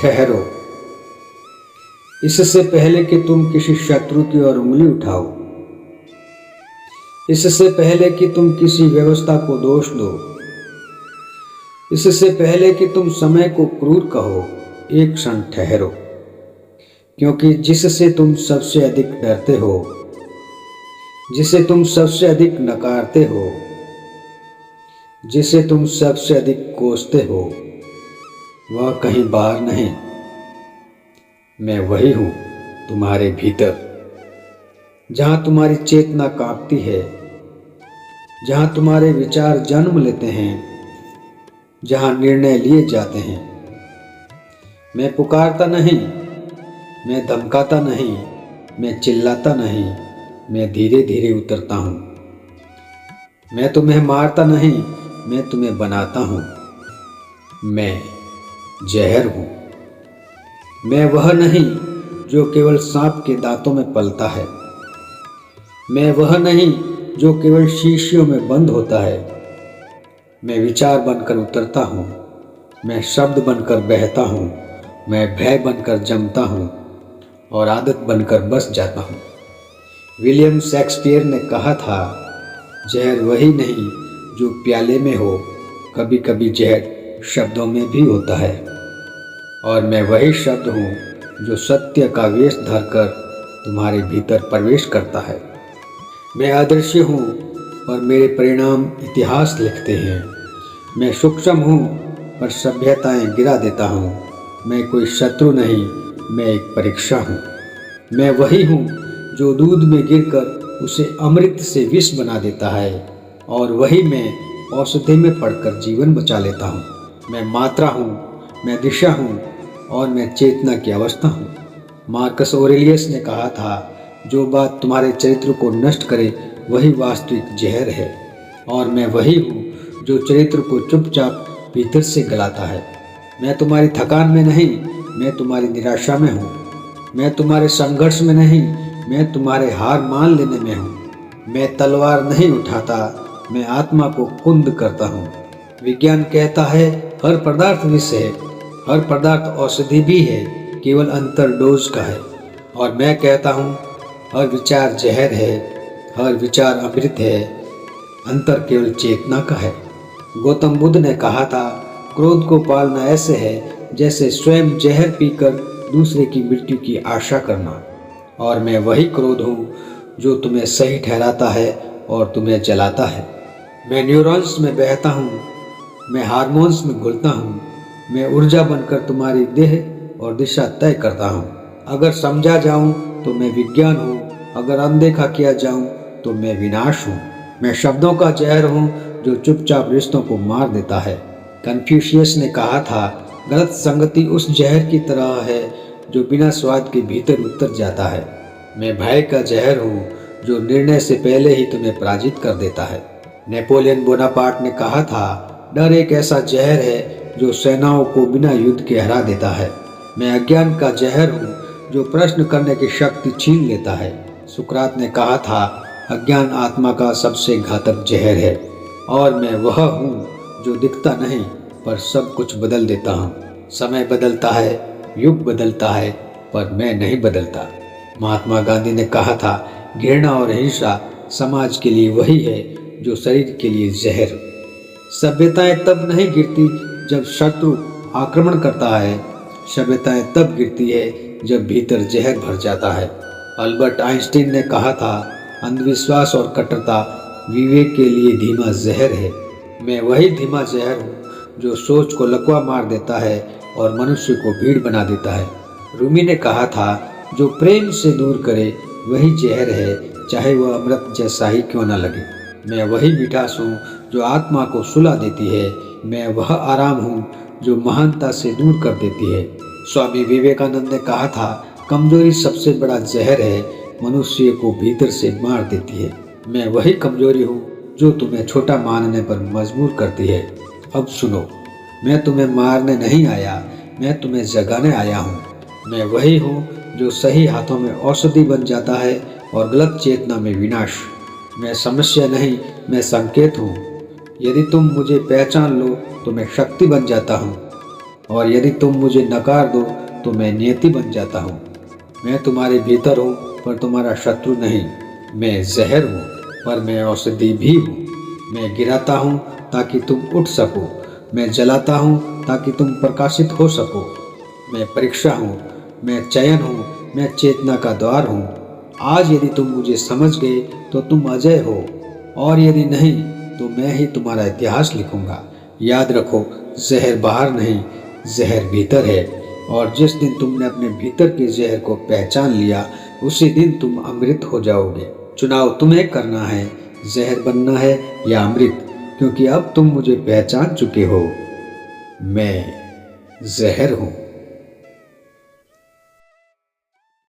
ठहरो, इससे पहले कि तुम किसी शत्रु की ओर उंगली उठाओ, इससे पहले कि तुम किसी व्यवस्था को दोष दो, इससे पहले कि तुम समय को क्रूर कहो, एक क्षण ठहरो। क्योंकि जिससे तुम सबसे अधिक डरते हो, जिसे तुम सबसे अधिक नकारते हो, जिसे तुम सबसे अधिक कोसते हो, वह कहीं बाहर नहीं, मैं वही हूं तुम्हारे भीतर। जहां तुम्हारी चेतना कांपती है, जहां तुम्हारे विचार जन्म लेते हैं, जहां निर्णय लिए जाते हैं। मैं पुकारता नहीं, मैं धमकाता नहीं, मैं चिल्लाता नहीं, मैं धीरे धीरे उतरता हूं। मैं तुम्हें मारता नहीं, मैं तुम्हें बनाता हूं। मैं जहर हूं। मैं वह नहीं जो केवल सांप के दांतों में पलता है। मैं वह नहीं जो केवल शीशियों में बंद होता है। मैं विचार बनकर उतरता हूँ, मैं शब्द बनकर बहता हूँ, मैं भय बनकर जमता हूँ और आदत बनकर बस जाता हूँ। विलियम शेक्सपियर ने कहा था, जहर वही नहीं जो प्याले में हो, कभी कभी जहर शब्दों में भी होता है। और मैं वही शब्द हूँ जो सत्य का वेश धरकर तुम्हारे भीतर प्रवेश करता है। मैं अदृश्य हूँ और मेरे परिणाम इतिहास लिखते हैं। मैं सूक्ष्म हूँ पर सभ्यताएं गिरा देता हूँ। मैं कोई शत्रु नहीं, मैं एक परीक्षा हूँ। मैं वही हूँ जो दूध में गिरकर उसे अमृत से विष बना देता है, और वही मैं औषधि में पड़कर जीवन बचा लेता हूँ। मैं मात्रा हूँ, मैं दिशा हूँ और मैं चेतना की अवस्था हूँ। मार्कस ऑरेलियस ने कहा था, जो बात तुम्हारे चरित्र को नष्ट करे वही वास्तविक जहर है। और मैं वही हूँ जो चरित्र को चुपचाप भीतर से गलाता है। मैं तुम्हारी थकान में नहीं, मैं तुम्हारी निराशा में हूँ। मैं तुम्हारे संघर्ष में नहीं, मैं तुम्हारे हार मान लेने में हूँ। मैं तलवार नहीं उठाता, मैं आत्मा को कुंद करता हूँ। विज्ञान कहता है हर पदार्थ विष है, हर पदार्थ औषधि भी है, केवल अंतर डोज का है। और मैं कहता हूँ हर विचार जहर है, हर विचार अमृत है, अंतर केवल चेतना का है। गौतम बुद्ध ने कहा था, क्रोध को पालना ऐसे है जैसे स्वयं जहर पीकर दूसरे की मृत्यु की आशा करना। और मैं वही क्रोध हूँ जो तुम्हें सही ठहराता है और तुम्हें जलाता है। मैं न्यूरॉन्स में बहता हूँ, मैं हार्मोन्स में घुलता हूँ, मैं ऊर्जा बनकर तुम्हारी देह और दिशा तय करता हूँ। अगर समझा जाऊँ तो मैं विज्ञान हूँ, अगर अनदेखा किया जाऊँ तो मैं विनाश हूँ। मैं शब्दों का जहर हूँ जो चुपचाप रिश्तों को मार देता है। कन्फ्यूशियस ने कहा था, गलत संगति उस जहर की तरह है जो बिना स्वाद के भीतर उतर जाता है। मैं भय का जहर हूँ जो निर्णय से पहले ही तुम्हें पराजित कर देता है। नेपोलियन बोनापार्ट ने कहा था, डर एक ऐसा जहर है जो सेनाओं को बिना युद्ध के हरा देता है। मैं अज्ञान का जहर हूँ जो प्रश्न करने की शक्ति छीन लेता है। सुकरात ने कहा था, अज्ञान आत्मा का सबसे घातक जहर है। और मैं वह हूँ जो दिखता नहीं पर सब कुछ बदल देता हूँ। समय बदलता है, युग बदलता है, पर मैं नहीं बदलता। महात्मा गांधी ने कहा था, घृणा और हिंसा समाज के लिए वही है जो शरीर के लिए जहर। सभ्यताएं तब नहीं गिरती जब शत्रु आक्रमण करता है, सभ्यताएं तब गिरती है जब भीतर जहर भर जाता है। अल्बर्ट आइंस्टीन ने कहा था, अंधविश्वास और कट्टरता विवेक के लिए धीमा जहर है। मैं वही धीमा जहर हूँ जो सोच को लकवा मार देता है और मनुष्य को भीड़ बना देता है। रूमी ने कहा था, जो प्रेम से दूर करे वही जहर है, चाहे वह अमृत जैसा ही क्यों न लगे। मैं वही मिठास हूँ जो आत्मा को सुला देती है। मैं वह आराम हूँ जो महानता से दूर कर देती है। स्वामी विवेकानंद ने कहा था, कमजोरी सबसे बड़ा जहर है, मनुष्य को भीतर से मार देती है। मैं वही कमजोरी हूँ जो तुम्हें छोटा मानने पर मजबूर करती है। अब सुनो, मैं तुम्हें मारने नहीं आया, मैं तुम्हें जगाने आया हूँ। मैं वही हूँ जो सही हाथों में औषधि बन जाता है और गलत चेतना में विनाश। मैं समस्या नहीं, मैं संकेत हूँ। यदि तुम मुझे पहचान लो तो मैं शक्ति बन जाता हूँ, और यदि तुम मुझे नकार दो तो मैं नियति बन जाता हूँ। मैं तुम्हारे भीतर हूँ पर तुम्हारा शत्रु नहीं। मैं जहर हूँ पर मैं औषधि भी हूँ। मैं गिराता हूँ ताकि तुम उठ सको। मैं जलाता हूँ ताकि तुम प्रकाशित हो सको। मैं परीक्षा हूँ, मैं चयन हूँ, मैं चेतना का द्वार हूँ। आज यदि तुम मुझे समझ गए तो तुम अजय हो, और यदि नहीं तो मैं ही तुम्हारा इतिहास लिखूंगा। याद रखो, जहर बाहर नहीं, जहर भीतर है। और जिस दिन तुमने अपने भीतर के जहर को पहचान लिया, उसी दिन तुम अमृत हो जाओगे। चुनाव तुम्हें करना है, जहर बनना है या अमृत, क्योंकि अब तुम मुझे पहचान चुके हो। मैं जहर हूँ।